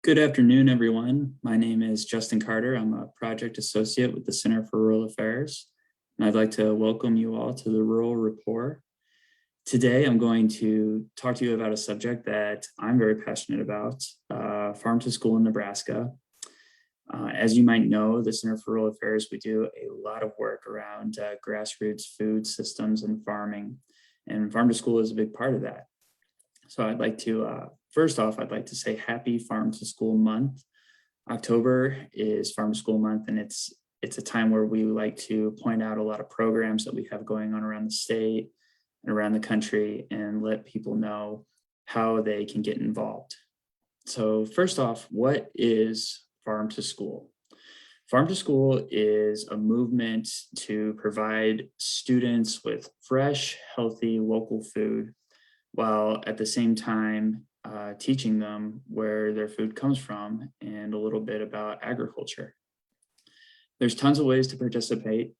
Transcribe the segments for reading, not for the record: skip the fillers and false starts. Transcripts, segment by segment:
Good afternoon, everyone. My name is Justin Carter. I'm a project associate with the Center for Rural Affairs, and I'd like to welcome you all to the Rural Rapport. Today, I'm going to talk to you about a subject that I'm very passionate about, farm to school in Nebraska. As you might know, the Center for Rural Affairs, we do a lot of work around grassroots food systems and farming, and farm to school is a big part of that. So I'd like to, first off, I'd like to say happy Farm to School Month. October is Farm to School Month, and it's a time where we like to point out a lot of programs that we have going on around the state and around the country and let people know how they can get involved. So first off, what is Farm to School? Farm to School is a movement to provide students with fresh, healthy, local food, while at the same time teaching them where their food comes from and a little bit about agriculture. There's tons of ways to participate.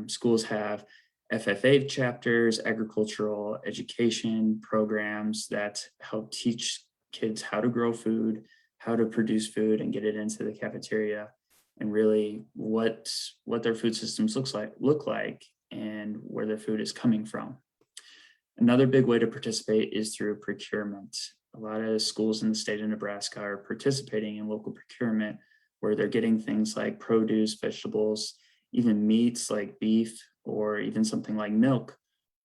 Schools have FFA chapters, agricultural education programs that help teach kids how to grow food, how to produce food and get it into the cafeteria, and really what their food systems look like and where their food is coming from. Another big way to participate is through procurement. A lot of schools in the state of Nebraska are participating in local procurement where they're getting things like produce, vegetables, even meats like beef, or even something like milk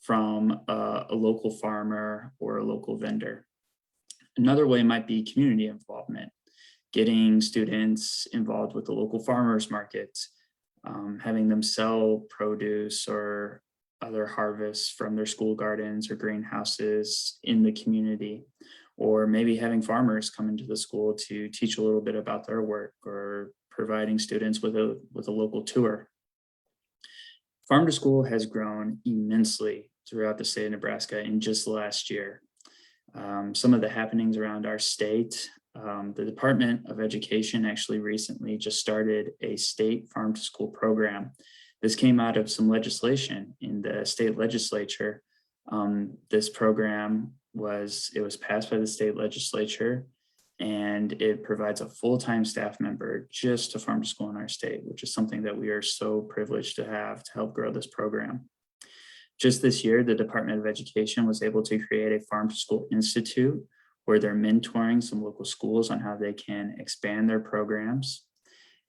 from a local farmer or a local vendor. Another way might be community involvement, getting students involved with the local farmers market, having them sell produce or other harvests from their school gardens or greenhouses in the community, or maybe having farmers come into the school to teach a little bit about their work, or providing students with a local tour. Farm to School has grown immensely throughout the state of Nebraska in just the last year. Some of the happenings around our state, the Department of Education actually recently just started a state farm to school program. This came out of some legislation in the state legislature. This program was passed by the state legislature, and it provides a full-time staff member just to farm to school in our state, which is something that we are so privileged to have to help grow this program. Just this year, the Department of Education was able to create a Farm to School Institute where they're mentoring some local schools on how they can expand their programs.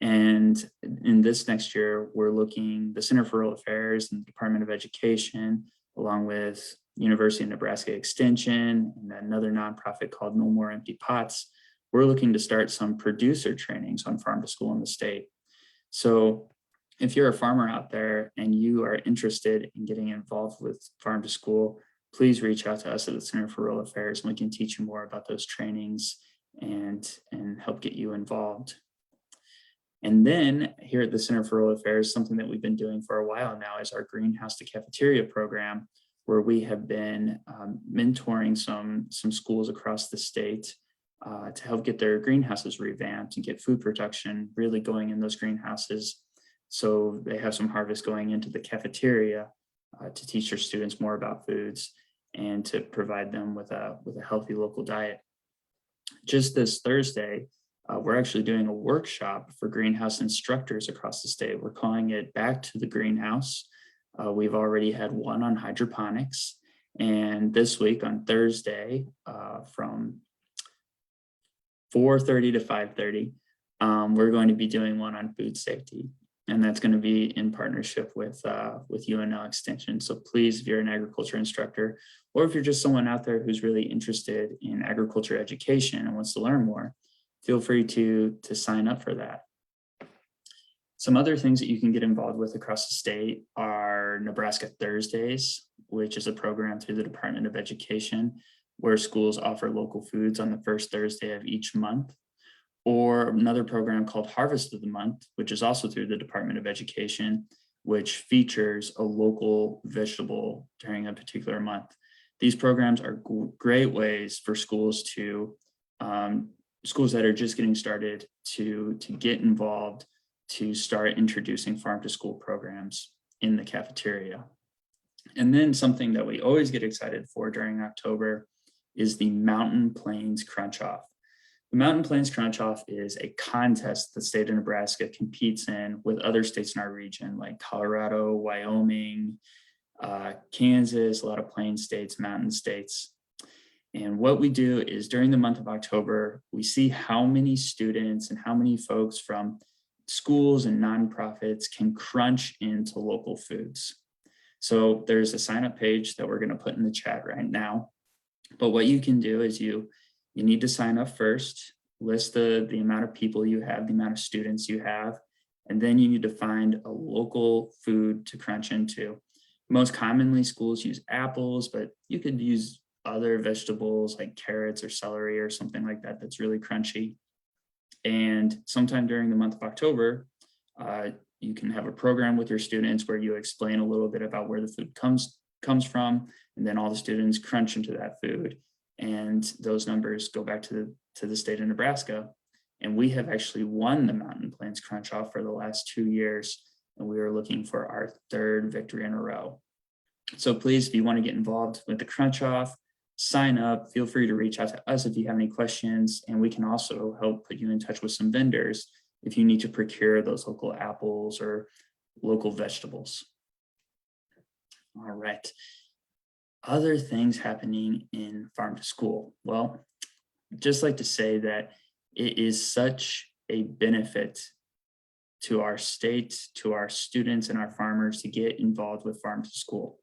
And in this next year, the Center for Rural Affairs and the Department of Education, along with University of Nebraska Extension and another nonprofit called No More Empty Pots, we're looking to start some producer trainings on farm to school in the state. So if you're a farmer out there and you are interested in getting involved with farm to school, please reach out to us at the Center for Rural Affairs, and we can teach you more about those trainings and help get you involved. And then here at the Center for Rural Affairs, something that we've been doing for a while now is our Greenhouse to Cafeteria program, where we have been mentoring some schools across the state to help get their greenhouses revamped and get food production really going in those greenhouses. So they have some harvest going into the cafeteria to teach their students more about foods and to provide them with a healthy local diet. Just this Thursday, we're actually doing a workshop for greenhouse instructors across the state. We're calling it Back to the Greenhouse. We've already had one on hydroponics. And this week on Thursday from 4:30 to 5:30, we're going to be doing one on food safety. And that's going to be in partnership with UNL Extension. So please, if you're an agriculture instructor, or if you're just someone out there who's really interested in agriculture education and wants to learn more, feel free to sign up for that. Some other things that you can get involved with across the state are Nebraska Thursdays, which is a program through the Department of Education where schools offer local foods on the first Thursday of each month. Or another program called Harvest of the Month, which is also through the Department of Education, which features a local vegetable during a particular month. These programs are great ways for schools that are just getting started to get involved, to start introducing farm to school programs in the cafeteria. And then something that we always get excited for during October is the Mountain Plains Crunch Off, The Mountain Plains Crunch Off is a contest the state of Nebraska competes in with other states in our region, like Colorado, Wyoming, Kansas, a lot of plain states, mountain states. And what we do is during the month of October, we see how many students and how many folks from schools and nonprofits can crunch into local foods. So there's a sign up page that we're going to put in the chat right now. But what you can do is you need to sign up first, list the amount of people you have, the amount of students you have, and then you need to find a local food to crunch into. Most commonly, schools use apples, but you could use other vegetables like carrots or celery or something like that that's really crunchy. And sometime during the month of October, you can have a program with your students where you explain a little bit about where the food comes from, and then all the students crunch into that food. And those numbers go back to the state of Nebraska. And we have actually won the Mountain Plains Crunch Off for the last 2 years, and we are looking for our 3rd victory in a row. So please, if you want to get involved with the Crunch Off, sign up. Feel free to reach out to us if you have any questions, and we can also help put you in touch with some vendors if you need to procure those local apples or local vegetables. All right. Other things happening in Farm to School. Well, I'd just like to say that it is such a benefit to our state, to our students and our farmers to get involved with Farm to School.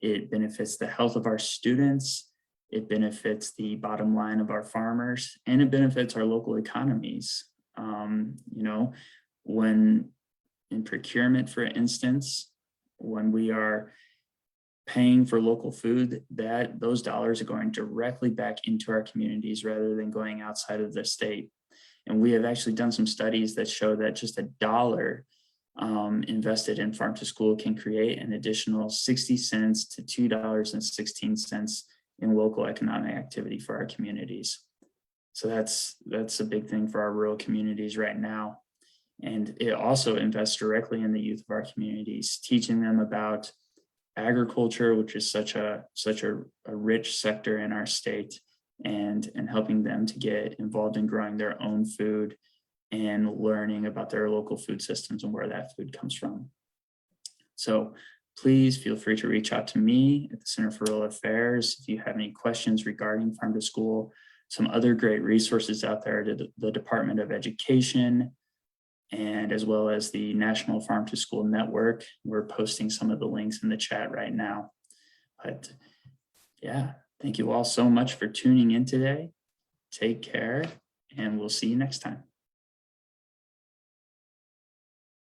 It benefits the health of our students, it benefits the bottom line of our farmers, and it benefits our local economies. When in procurement, for instance, when we are paying for local food, that those dollars are going directly back into our communities rather than going outside of the state. And we have actually done some studies that show that just $1 invested in Farm to School can create an additional 60 cents to $2.16 in local economic activity for our communities. So that's a big thing for our rural communities right now. And it also invests directly in the youth of our communities, teaching them about agriculture, which is such a rich sector in our state, and helping them to get involved in growing their own food and learning about their local food systems and where that food comes from. So please feel free to reach out to me at the Center for Rural Affairs if you have any questions regarding Farm to School. Some other great resources out there, the Department of Education, and as well as the National Farm to School Network. We're posting some of the links in the chat right now. But yeah, thank you all so much for tuning in today. Take care, and we'll see you next time.